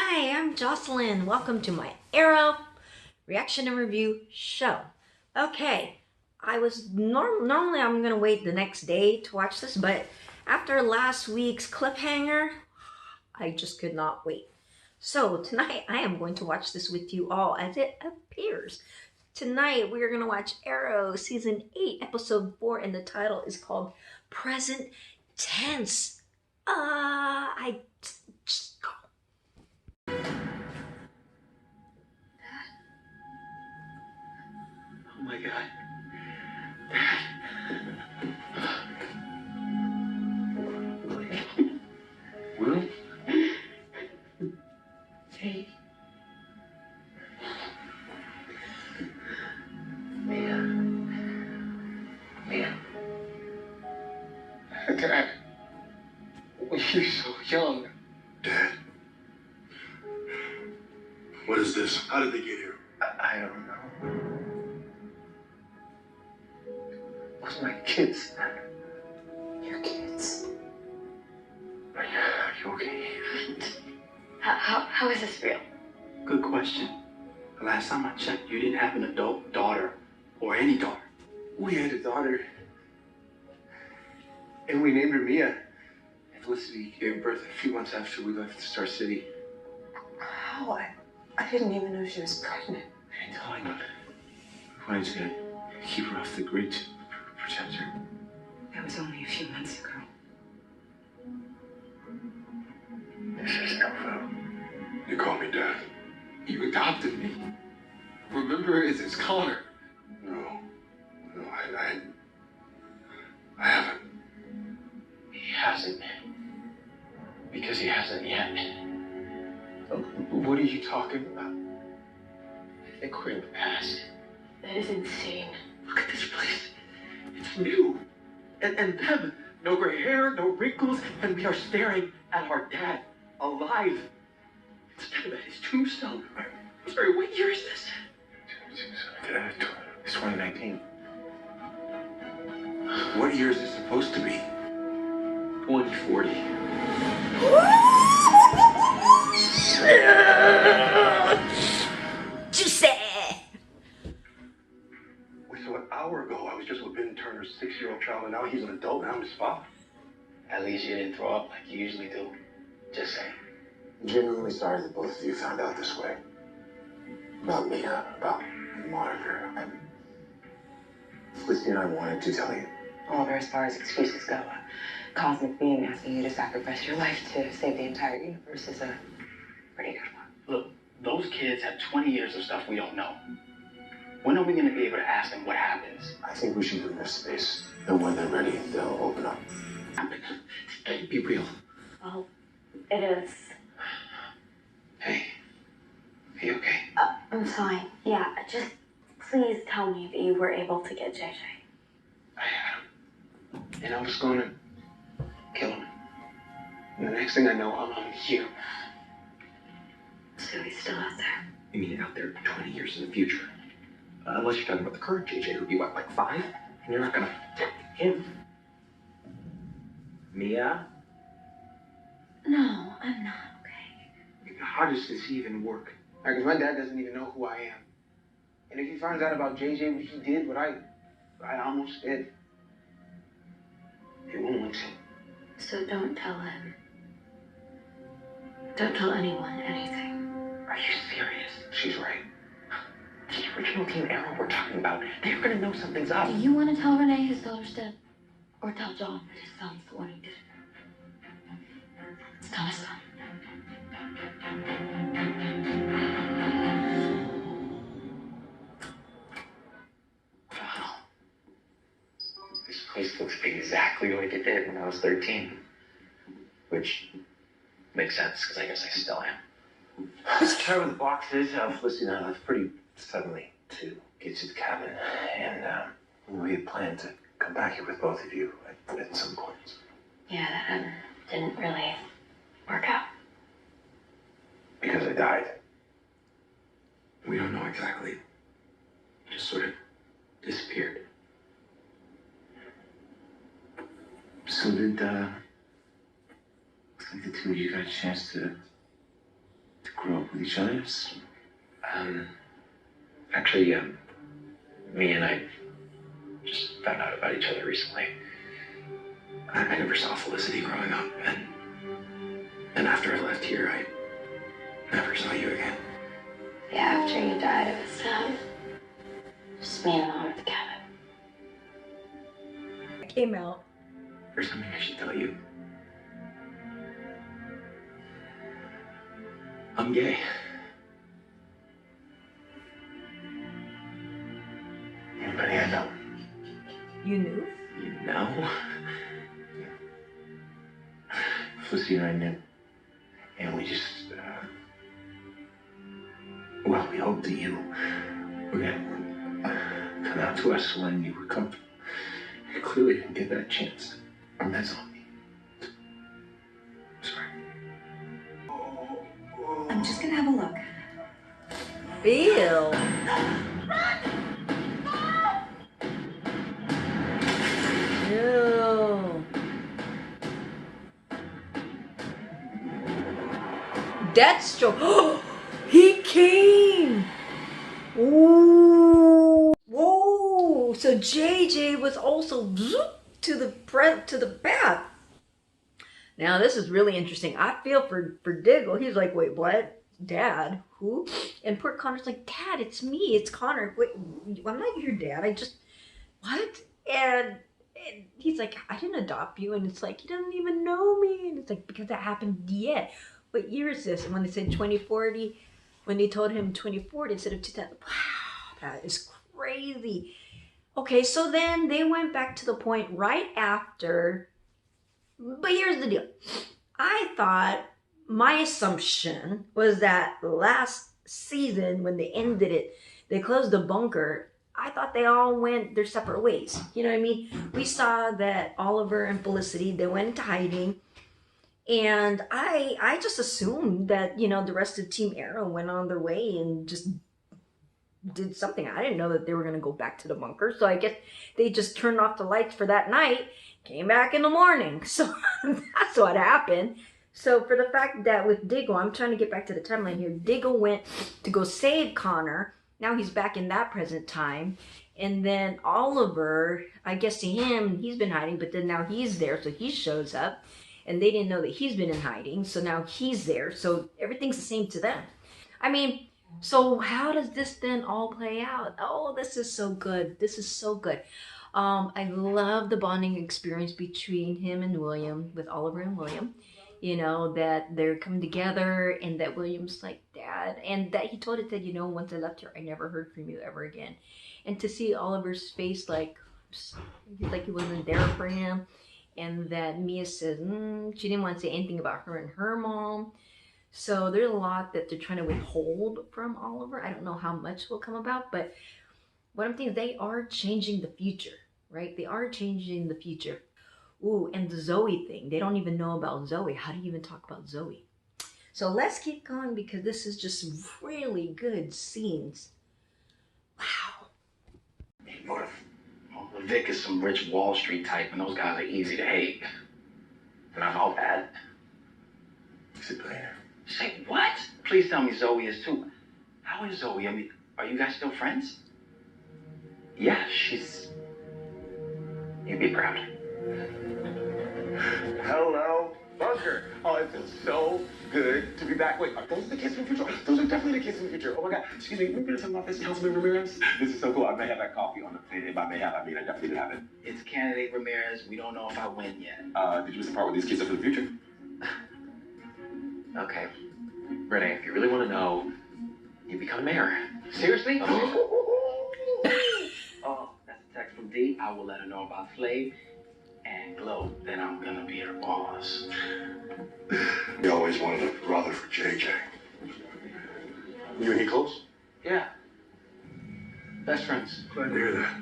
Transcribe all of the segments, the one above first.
Hi, I'm Jocelyn. Welcome to my Arrow reaction and review show. Okay, I was normally I'm gonna wait the next day to watch this, but after last week's cliffhanger, I just could not wait. So tonight I am going to watch this with you all as it appears. Tonight we are gonna watch Arrow season 8, episode 4, and the title is called Present Tense. I just go. Oh my God. Will? Hey. Mia. Dad. When you're so young. Dad? What is this? How did they get here? I don't know. Those are my kids. Your kids? Are you okay? How is this real? Good question. The last time I checked, you didn't have an adult daughter or any daughter. We had a daughter, and we named her Mia. Felicity gave birth a few months after we left Star City. How? I didn't even know she was pregnant. I didn't tell anyone. We wanted to keep her off the grid to protect her. That was only a few months ago. This is Alpha. You call me Dad. You adopted me. Remember, it's Connor. No, I haven't. He hasn't. Because he hasn't yet. What are you talking about? I think we're in the past. That is insane. Look at this place. It's new. And them. No gray hair, no wrinkles, and we are staring at our dad, alive. Instead of at his tombstone. I'm sorry, what year is this? It's 2019. What year is this supposed to be? 2040. Juicy! So an hour ago, I was just with Ben Turner's 6-year-old child, and now he's an adult, and I'm his father. At least you didn't throw up like you usually do. Just saying. I'm genuinely sorry that both of you found out this way. About Mia, about Margaret. Felicity and I wanted to tell you. Well, as far as excuses go, a cosmic being asking you to sacrifice your life to save the entire universe is a pretty good one. Look, those kids have 20 years of stuff we don't know. When are we going to be able to ask them what happens? I think we should give them space. And when they're ready, they'll open up. Be real. Well, it is. Hey, are you okay? I'm fine. Yeah, just please tell me that you were able to get JJ. I had him. And I was going to kill him. And the next thing I know, I'm here. So he's still out there. You mean out there 20 years in the future? Unless you're talking about the current JJ, who'd be what, like 5? And you're not gonna protect him. Mia? No, I'm not, okay? How does this even work? Because my dad doesn't even know who I am. And if he finds out about JJ, what he did, what I almost did, he won't listen. So don't tell him. Don't tell anyone anything. Are you serious? She's right. The original Team Arrow we're talking about, they're gonna know something's up. Do you want to tell Renee his daughter's dead? Or tell John that his son's the one who did it? It's Thomas' son. Wow. This place looks exactly like it did when I was 13. Which makes sense, because I guess I still am. Let's try with the boxes. Felicity and I left pretty suddenly to get to the cabin. And we had planned to come back here with both of you at some point. Yeah, that didn't really work out. Because I died. We don't know exactly. Just sort of disappeared. So did, looks like the two of you got a chance to grew up with each other? Actually, me and I just found out about each other recently. I never saw Felicity growing up, and after I left here, I never saw you again. Yeah, after you died, it was sad. Just me and Mom at the cabin. I came out. There's something I should tell you. I'm gay. Anybody I know? You knew? You know? Felicity and I knew. And we just, well, we hoped that you were gonna come out to us when you were comfortable. You clearly didn't get that chance. And that's on me. Sorry. I'm just gonna have a look. Bill. No. Deathstroke. He came. Ooh. Whoa. So JJ was also to the bath. Now this is really interesting. I feel for Diggle. He's like, wait, what? Dad? Who? And poor Connor's like, Dad, it's me. It's Connor. Wait, I'm not your dad. I just, what? And he's like, I didn't adopt you. And it's like, he doesn't even know me. And it's like, because that happened yet. What year is this? And when they said 2040, when they told him 2040 instead of 2000, wow, that is crazy. Okay, so then they went back to the point right after. But here's the deal. I thought, my assumption was that last season when they ended it, they closed the bunker. I thought they all went their separate ways. You know what I mean? We saw that Oliver and Felicity, they went into hiding. And I just assumed that, you know, the rest of Team Arrow went on their way and just did something. I didn't know that they were going to go back to the bunker. So I guess they just turned off the lights for that night, came back in the morning. So that's what happened. So for the fact that with Diggle, I'm trying to get back to the timeline here. Diggle went to go save Connor. Now he's back in that present time. And then Oliver, I guess to him, he's been hiding, but then now he's there. So he shows up. And they didn't know that he's been in hiding. So now he's there. So everything's the same to them. I mean, so how does this then all play out? Oh, this is so good. This is so good. I love the bonding experience between him and William, with Oliver and William. You know, that they're coming together and that William's like, Dad. And that he told it that, you know, once I left here, I never heard from you ever again. And to see Oliver's face like he wasn't there for him. And that Mia says she didn't want to say anything about her and her mom. So there's a lot that they're trying to withhold from Oliver. I don't know how much will come about, but what I'm thinking, they are changing the future, right? They are changing the future. Ooh, and the Zoe thing. They don't even know about Zoe. How do you even talk about Zoe? So let's keep going because this is just really good scenes. Wow. What if Vic is some rich Wall Street type and those guys are easy to hate? They're not all bad. Is it plainer? Say what? Please tell me Zoe is too. How is Zoe? I mean, are you guys still friends? Yeah, she's... You'd be proud. Hello, Bunker. Oh, it feels so good to be back. Wait, are those the kids from the future? Those are definitely the kids from the future. Oh my God. Excuse me, we're going to talk about this, Councilman Ramirez. This is so cool. I may have that coffee on the plate. By may have, I mean I definitely did have it. It's candidate Ramirez. We don't know if I win yet. Did you miss the part where these kids are for the future? Okay. Renee, if you really want to know, you become mayor. Seriously? Oh, that's a text from D. I will let her know about Flav and Glow. Then I'm gonna be her boss. We always wanted a brother for JJ. You and he close? Yeah. Best friends. Glad to hear that.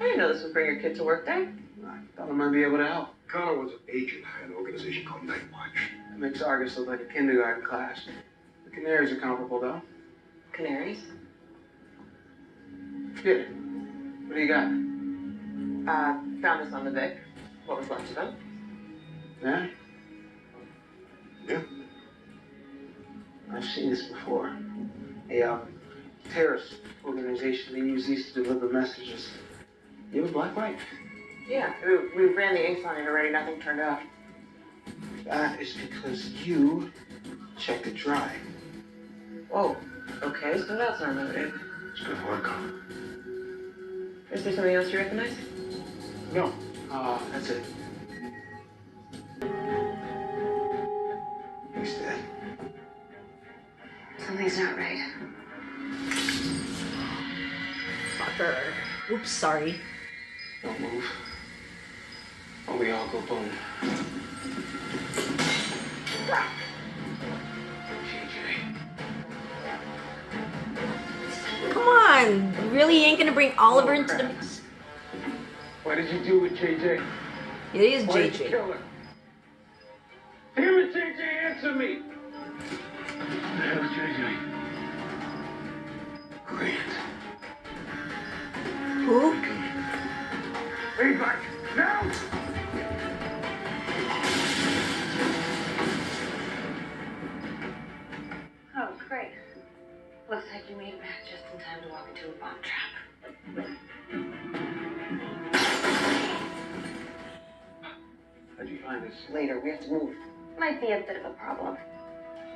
I didn't know this would bring your kid to work day. I thought I might be able to help. Connor was an agent at an organization called Night Watch. It makes Argus look like a kindergarten class. The Canaries are comparable, though. Canaries? Yeah. What do you got? Found this on the Vic. What was left of them? Yeah? Yeah. I've seen this before. A terrorist organization. They use these to deliver messages. You have a black light? Yeah, we ran the inks on it already. Nothing turned up. That is because you checked it dry. Whoa. Okay, so that's our motive. It's good work, Connor. Is there something else you recognize? No. That's it. He's dead. Something's not right. Fucker. Oops, sorry. Don't move. Or we all go boom. Come on. Really ain't gonna bring Oliver into the mix? What did you do with JJ? It is Why did you JJ. kill her? Damn it, JJ, answer me! The hell's JJ? Grant. Who? Hey, back now! Oh, great. Looks like you made it back just in time to walk into a bomb trap. How'd you find this? Later, we have to move. Might be a bit of a problem.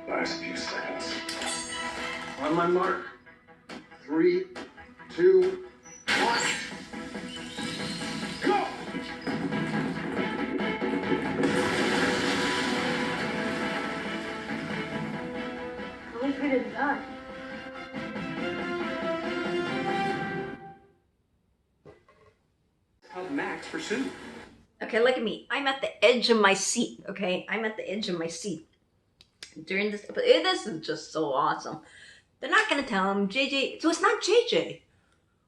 Last few seconds. On my mark. 3, 2, 1. Go! At least we didn't die. How'd Max pursue? Okay, look at me. I'm at the edge of my seat, okay? I'm at the edge of my seat. During this, but this is just so awesome. They're not gonna tell him JJ, so it's not JJ.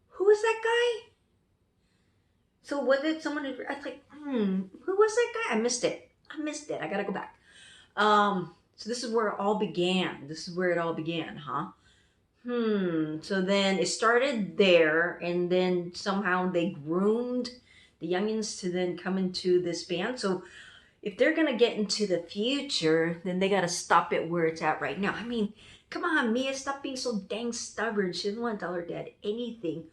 Who is that guy? So was it someone, I was like, who was that guy? I missed it. I gotta go back. So this is where it all began. Huh? So then it started there, and then somehow they groomed the youngins to then come into this band. So if they're gonna get into the future, then they gotta stop it where it's at right now. I mean, come on, Mia, stop being so dang stubborn. She doesn't want to tell her dad anything.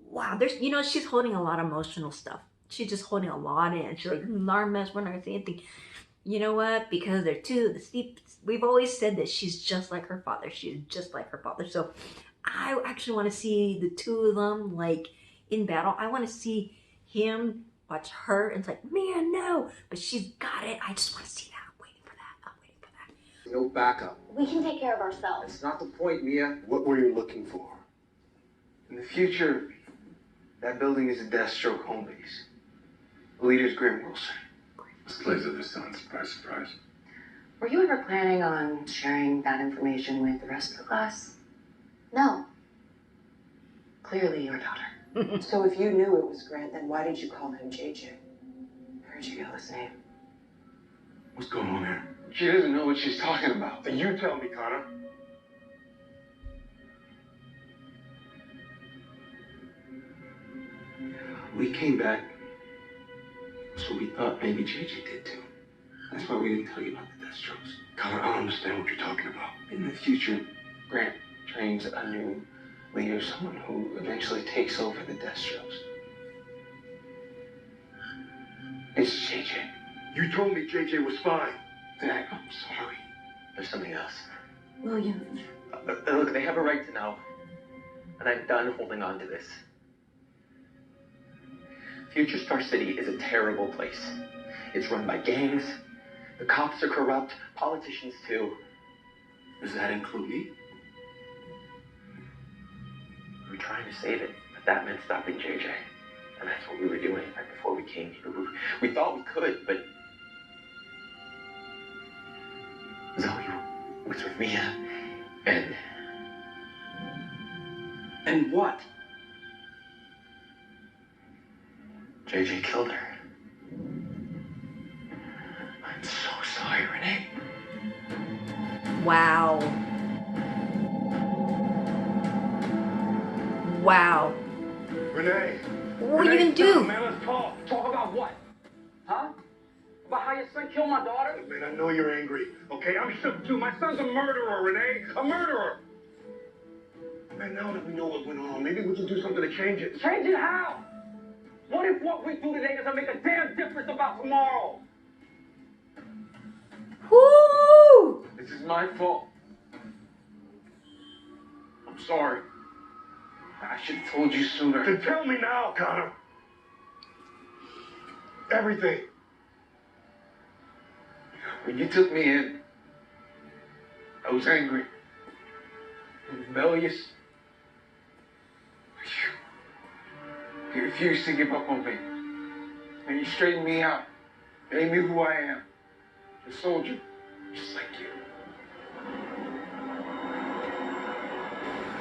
Wow, she's holding a lot of emotional stuff. She's just holding a lot in. She's like, our mess, we're not gonna say anything. You know what? Because they're two. We've always said that she's just like her father. She's just like her father. So I actually want to see the two of them like in battle. I want to see him watch her and it's like, man, no, but she's got it. I just want to see that. I'm waiting for that. No backup. We can take care of ourselves. That's not the point, Mia. What were you looking for? In the future, that building is a Deathstroke home base. The leader's Graham Wilson. This plays at this time, surprise, surprise. Were you ever planning on sharing that information with the rest of the class? No. Clearly your daughter. So if you knew it was Grant, then why did you call him JJ? Where'd you get his name? What's going on here? She doesn't know what she's talking about. Then you tell me, Connor. We came back, so we thought maybe JJ did too. That's why we didn't tell you about the Deathstrokes. Connor, I don't understand what you're talking about. In the future, Grant trains a new leader, someone who eventually takes over the Deathstrokes. It's JJ. You told me JJ was fine. Dad, I'm sorry. There's something else. William. Look, they have a right to know. And I'm done holding on to this. Future Star City is a terrible place. It's run by gangs. The cops are corrupt. Politicians, too. Does that include me? We were trying to save it, but that meant stopping JJ. And that's what we were doing right before we came here. We thought we could, but Zoe was with Mia, and what? JJ killed her. I'm so sorry, Renee. Wow. Wow. Renee! What are you gonna do? Man, let's talk. Talk about what? Huh? about how your son killed my daughter? Man, I know you're angry. Okay, I'm shook too. My son's a murderer, Renee. A murderer. Man, now that we know what went on, maybe we can do something to change it. Change it how? What if what we do today doesn't make a damn difference about tomorrow? Woo! This is my fault. I'm sorry. I should have told you sooner. Then tell me now, Connor. Everything. When you took me in, I was angry, rebellious. You refused to give up on me. And you straightened me out. Made me who I am. A soldier, just like you.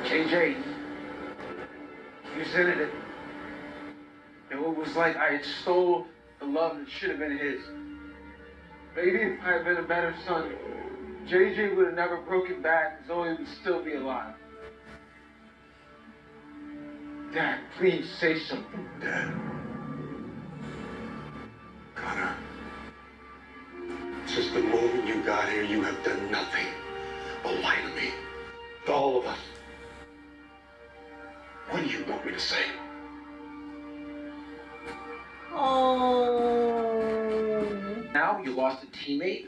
JJ, you resented it. And it was like I had stole the love that should have been his. Maybe if I had been a better son, JJ would have never broken back, Zoe would still be alive. Dad, please say something. Dad. Connor. Since the moment you got here, you have done nothing but lie to me. To all of us. What do you want me to say? Oh. Now you lost a teammate.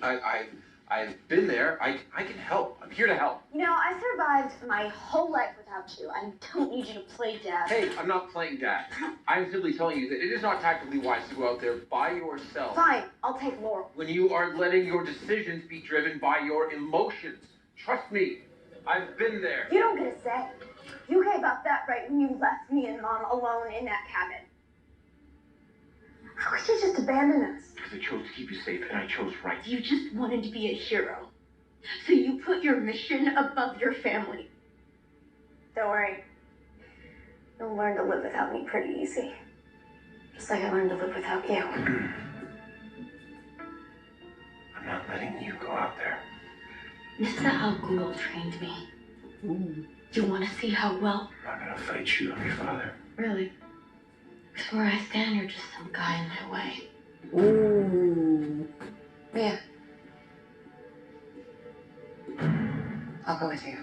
I've been there. I can help. I'm here to help. You know, I survived my whole life without you. I don't need you to play dad. Hey, I'm not playing dad. I'm simply telling you that it is not tactically wise to go out there by yourself. Fine, I'll take Laurel. When you are letting your decisions be driven by your emotions. Trust me, I've been there. You don't get a say. You gave up that right when you left me and Mom alone in that cabin. How could you just abandon us? Because I chose to keep you safe, and I chose right. You just wanted to be a hero. So you put your mission above your family. Don't worry. You'll learn to live without me pretty easy. Just like I learned to live without you. I'm not letting you go out there. This is how Ghoul trained me. Ooh. You want to see how well? I'm not gonna fight you. I'm your father. Really? Because where I stand, you're just some guy in my way. Ooh. Yeah. I'll go with you.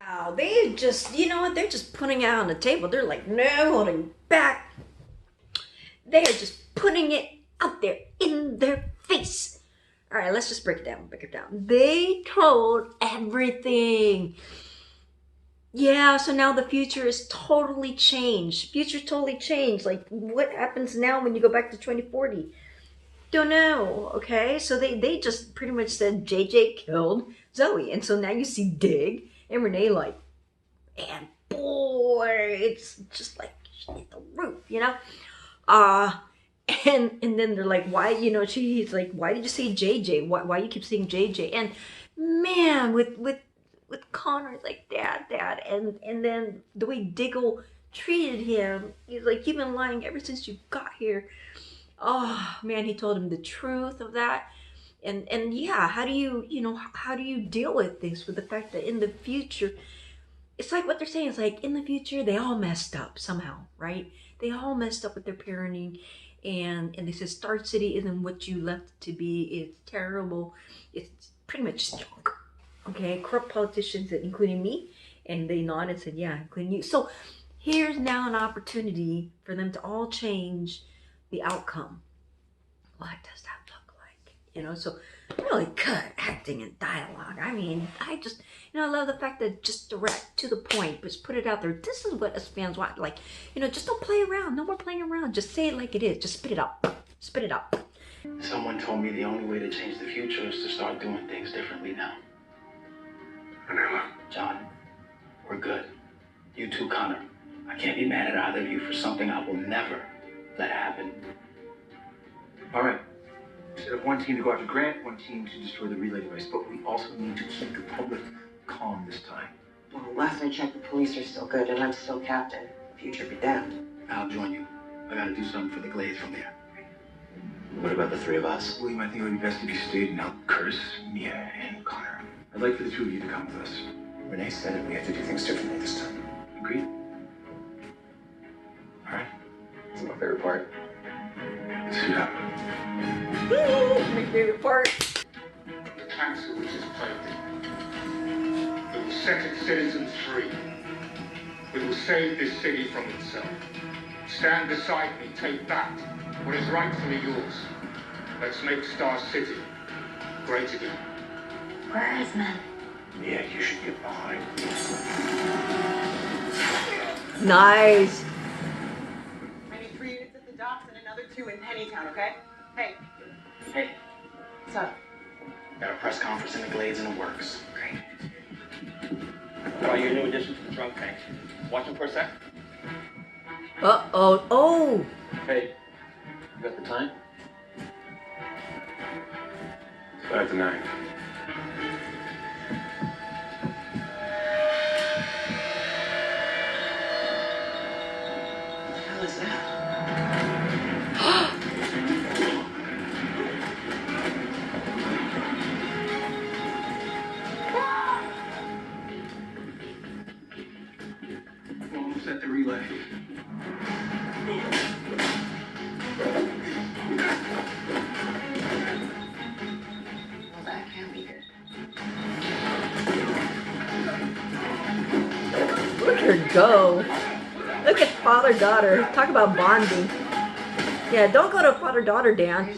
Wow, they just, you know what, they're just putting it on the table. They're like, no holding back. They're just putting it out there in their face. All right, let's just break it down. They told everything. Yeah, so now the future is totally changed. Future's totally changed. Like, what happens now when you go back to 2040? Don't know, okay? So they just pretty much said JJ killed Zoe. And so now you see Dig and Renee like, and boy, it's just like hit the roof, you know? And then they're like, why, you know, he's like, why did you say JJ? Why you keep saying JJ? And man, with Connor, like, dad. And then the way Diggle treated him, he's like, you've been lying ever since you got here. Oh man, he told him the truth of that. And yeah, how do you deal with this, with the fact that in the future, it's like what they're saying is like, in the future, they all messed up somehow, right? They all messed up with their parenting. And they said Star City isn't what you left it to be. It's terrible. It's pretty much junk. Okay, corrupt politicians, including me. And they nodded and said, yeah, including you. So here's now an opportunity for them to all change the outcome. What does that look like? You know, so really good acting and dialogue. I mean, I just, you know, I love the fact that just direct, to the point, just put it out there. This is what us fans want. Like, you know, just don't play around. No more playing around. Just say it like it is. Just spit it out. Spit it out. Someone told me the only way to change the future is to start doing things differently now. Vanilla. John, we're good. You too, Connor. I can't be mad at either of you for something I will never let happen. All right. We set up one team to go after Grant, one team to destroy the relay device, but we also need to keep the public calm this time. Well, last I checked, the police are still good, and I'm still captain. Future be damned. I'll join you. I gotta do something for the Glades from there. What about the three of us? William, I think it would be best if you stayed now. Curtis, Mia, and Connor. I'd like for the two of you to come with us. Renee said it. We have to do things differently this time. Agreed? All right. This is my favorite part. Yeah. My favorite part. The cancer which is plagued it. We will set its citizens free. We will save this city from itself. Stand beside me, take back what is rightfully yours. Let's make Star City great again. Where is men? Yeah, you should get behind me. Nice. I need 3 units at the docks and another 2 in Pennytown, okay? Hey. Hey, What's up? got a press conference in the Glades and it works. Great. Try your new addition to the trunk tank. Watch him for a sec. Uh-oh. Oh! Hey, you got the time? 5 to 9. What the hell is that? We'll almost at the relay. Well, that can't be good. Look at her go. Look at father-daughter. Talk about bonding. Yeah, don't go to father-daughter, Dan.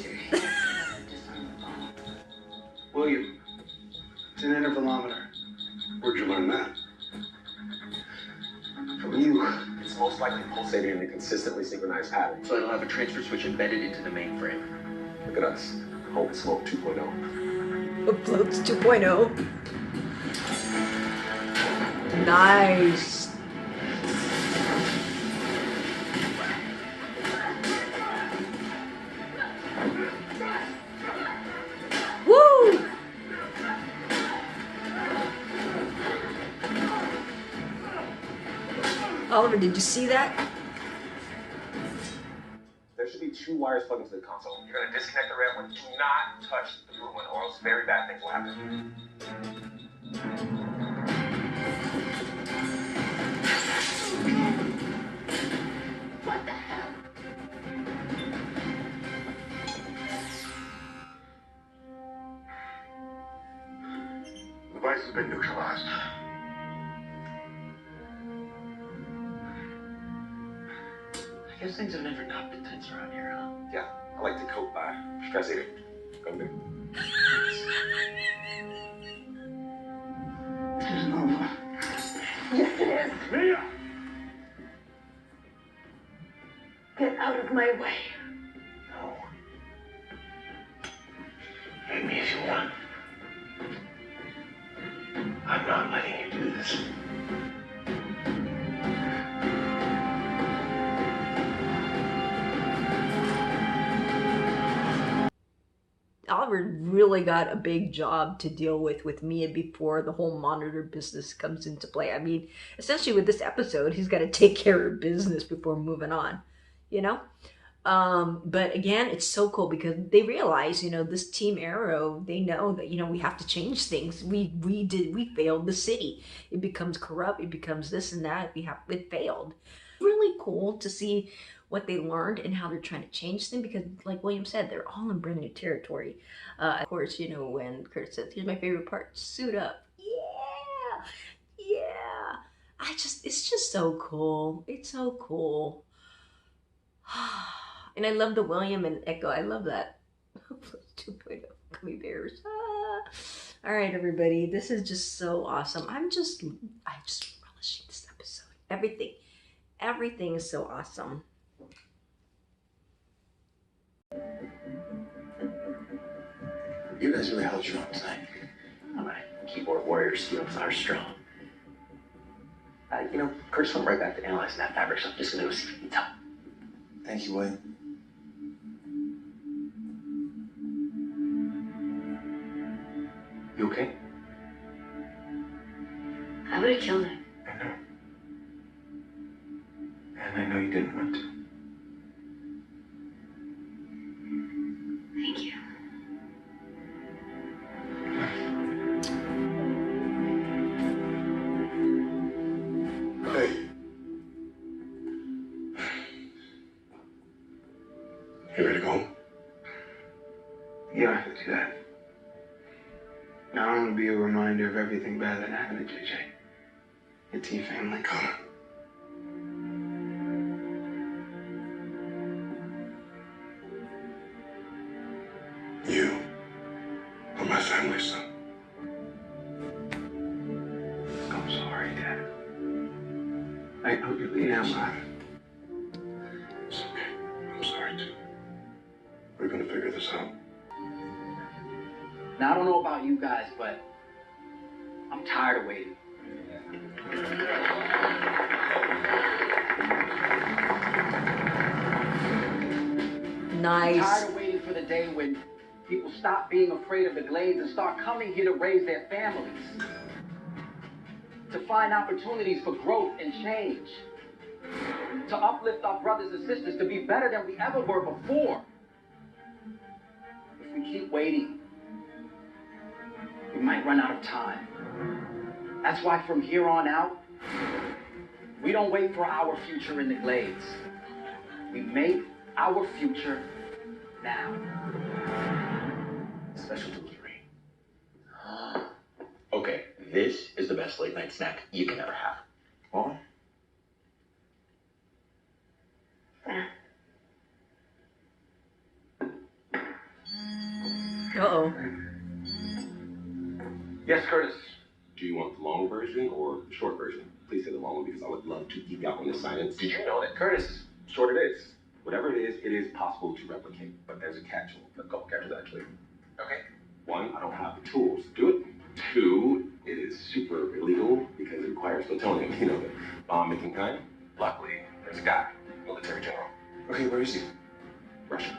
William, it's an intervalometer. Where'd you learn that? From you. It's most likely pulsating in a consistently synchronized pattern. So it'll have a transfer switch embedded into the mainframe. Look at us. Hope Smoke 2.0. Floats 2.0. Nice. Woo! Oliver, did you see that? There should be 2 wires plugged into the console. You're gonna disconnect the red one. Do not touch the blue one, or else very bad things will happen. What the hell? The device has been neutralized. I guess things have never not been tense around here, huh? Yeah, I like to cope by stress eating. Come do. This is normal. Yes, it is. Mia! Get out of my way. No. Hate me if you want. I'm not letting you do this. Oliver really got a big job to deal with Mia before the whole monitor business comes into play. I mean, essentially with this episode, he's got to take care of business before moving on, you know? But again, it's so cool because they realize, you know, this Team Arrow, they know that, you know, we have to change things. We failed the city. It becomes corrupt. It becomes this and that. It failed. Really cool to see what they learned and how they're trying to change them because, like William said, they're all in brand new territory. Of course, you know, when Kurt says, here's my favorite part, suit up. Yeah. It's just so cool. It's so cool. And I love the William and Echo. I love that. 2.0 gummy bears. All right, everybody. This is just so awesome. I'm just relishing this episode. Everything is so awesome. You guys really held your own tonight. All right, keyboard warriors, you know, are strong. You know, Kurt's went right back to analyzing that fabric stuff just because it was secret intel. Thank you, William. You okay? I would have killed him. I know. And I know you didn't want to. Thank you. Hey. don't have to do that. I don't want to be a reminder of everything bad that happened to JJ. It's your family. Connor. You are my family, son. I'm sorry, Dad. I really am. It's okay. I'm sorry, too. We're gonna figure this out. Now, I don't know about you guys, but I'm tired of waiting. I'm Nice. tired of waiting for the day when people stop being afraid of the Glades and start coming here to raise their families. To find opportunities for growth and change. To uplift our brothers and sisters to be better than we ever were before. If we keep waiting, we might run out of time. That's why from here on out, we don't wait for our future in the Glades. We make our future now. Special delivery. Okay, this is the best late night snack you can ever have. What? Uh-oh. Yes, Curtis. Do you want the long version or the short version? Please say the long one because I would love to geek out on the science. Did you know that, Curtis? Short it is. Whatever it is possible to replicate, but there's a catch. A couple catches actually. Okay. 1, I don't have the tools to do it. 2, it is super illegal because it requires plutonium, you know, the bomb-making kind. Luckily, there's a guy, military general. Okay, where is he? Russia.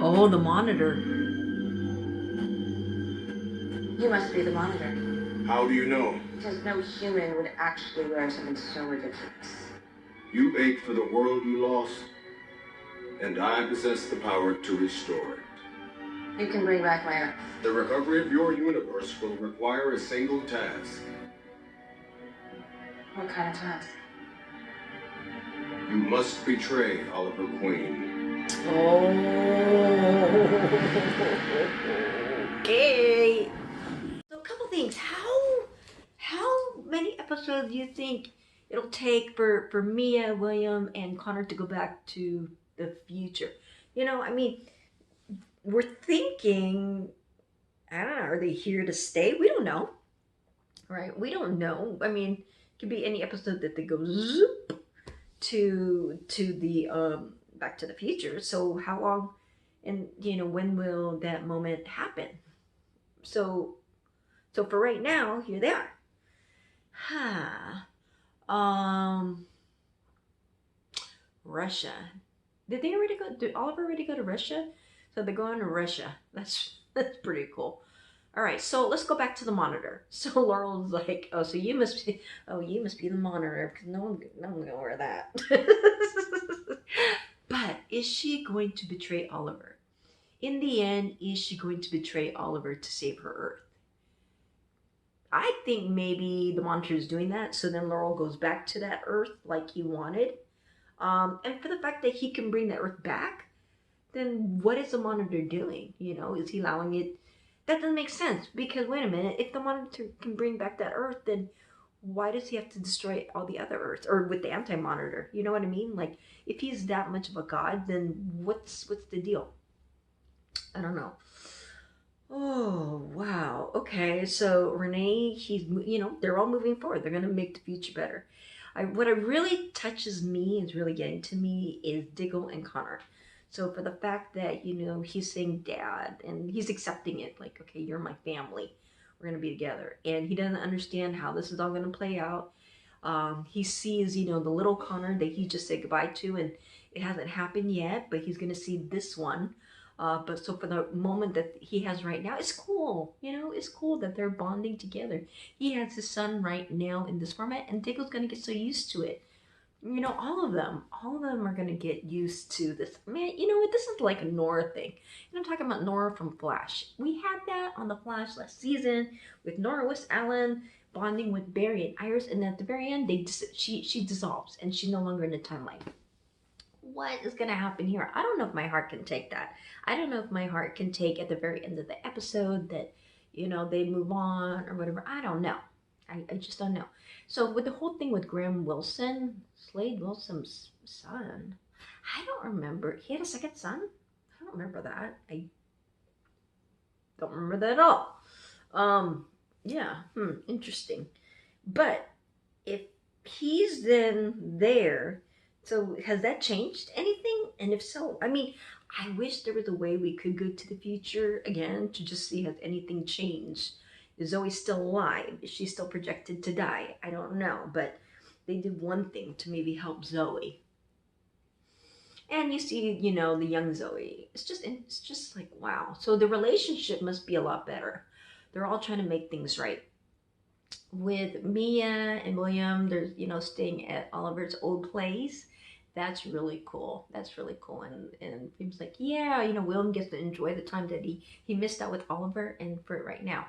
Oh, the monitor. You must be the monitor. How do you know? Because no human would actually wear something so ridiculous. You ache for the world you lost, and I possess the power to restore it. You can bring back my Earth. The recovery of your universe will require a single task. What kind of task? You must betray Oliver Queen. Oh. Okay. So a couple things. How many episodes do you think it'll take for Mia, William, and Connor to go back to the future? You know, I mean, we're thinking, I don't know, are they here to stay? We don't know. Right? We don't know. I mean, it could be any episode that they go zoop to the Back to the Future. So how long, and you know, when will that moment happen? So for right now, here they are. Russia. Did they already go? Did Oliver already go to Russia? So they're going to Russia. That's pretty cool. All right, so let's go back to the monitor. So Laurel's like, oh, so you must be the monitor because no one's gonna wear that. But is she going to betray Oliver? In the end, is she going to betray Oliver to save her Earth? I think maybe the monitor is doing that, so then Laurel goes back to that Earth like he wanted. And for the fact that he can bring that Earth back, then what is the monitor doing? You know, is he allowing it? That doesn't make sense, because wait a minute, if the monitor can bring back that Earth, then why does he have to destroy all the other Earths? Or with the anti-monitor, you know what I mean? Like, if he's that much of a god, then what's the deal? I don't know. Oh, wow. Okay, so Renee, they're all moving forward. They're going to make the future better. What really touches me, is really getting to me, is Diggle and Connor. So for the fact that, he's saying dad, and he's accepting it, like, okay, you're my family. We're going to be together. And he doesn't understand how this is all going to play out. He sees, the little Connor that he just said goodbye to, and it hasn't happened yet, but he's going to see this one. But so for the moment that he has right now, it's cool. It's cool that they're bonding together. He has his son right now in this format, and Diggle's going to get so used to it. you know, all of them are gonna get used to this. Man, you know what? This is like a Nora thing. And I'm talking about Nora from Flash. We had that on the Flash last season with Nora West Allen bonding with Barry and Iris, and at the very end, she dissolves and she's no longer in the timeline. What is gonna happen here? I don't know if my heart can take that. I don't know if my heart can take at the very end of the episode that, you know, they move on or whatever. I don't know. I just don't know. So with the whole thing with Graham Wilson, Slade Wilson's son, I don't remember. He had a second son? I don't remember that. I don't remember that at all. Yeah, interesting. But if he's then there, so has that changed anything? And if so, I mean, I wish there was a way we could go to the future again to just see has anything changed. Is Zoe still alive? Is she still projected to die? I don't know, but they did one thing to maybe help Zoe. And you see, you know, the young Zoe. It's just like, wow. So the relationship must be a lot better. They're all trying to make things right. With Mia and William, they're, you know, staying at Oliver's old place. That's really cool. That's really cool. And William's like, yeah, you know, William gets to enjoy the time that he missed out with Oliver and for right now.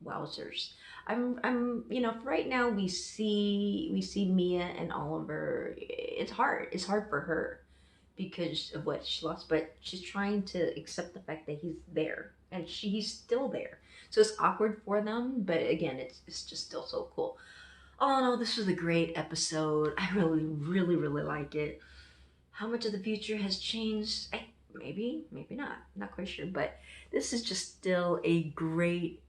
Wowzers. I'm you know, right now we see Mia and Oliver. It's hard for her because of what she lost, but she's trying to accept the fact that he's there and he's still there. So it's awkward for them, but again, it's just still so cool. All in all, this was a great episode. I really liked it. How much of the future has changed? Maybe not. Not quite sure, but this is just still a great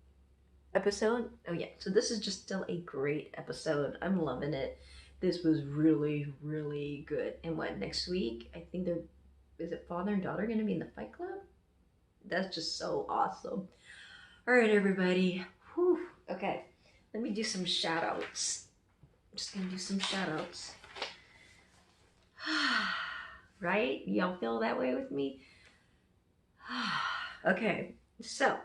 episode. Oh yeah, so this is just still a great episode. I'm loving it. This was really good. And what, next week? I think is it father and daughter gonna be in the Fight Club? That's just so awesome. All right, everybody. Whew. Okay, let me do some shout outs. I'm just gonna do some shout outs. Right? Y'all feel that way with me? Okay, so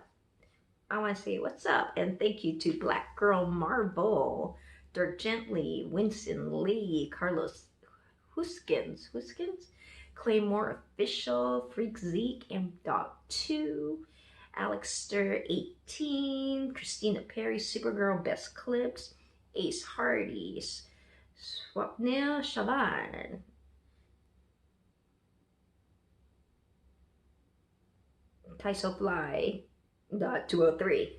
I want to say what's up and thank you to Black Girl Marvel, Dirk Gently, Winston Lee, Carlos Huskins, Claymore Official, Freak Zeke, and Dog 2, Alexster 18, Christina Perry, Supergirl Best Clips, Ace Hardy, Swapnil Shaban, Tyso Fly, .203,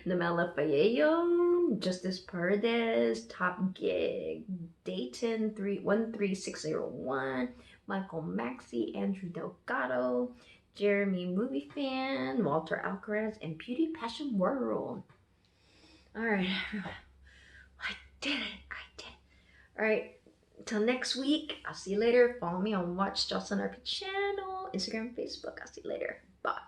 Namela Fayello, Justice Paredes, Top Gig, Dayton 13601, Michael Maxey, Andrew Delgado, Jeremy Movie Fan, Walter Alcaraz, and Beauty Passion World. Alright, I did it. Alright, until next week, I'll see you later. Follow me on Watch Jocelyn RP channel, Instagram, Facebook. I'll see you later. Bye.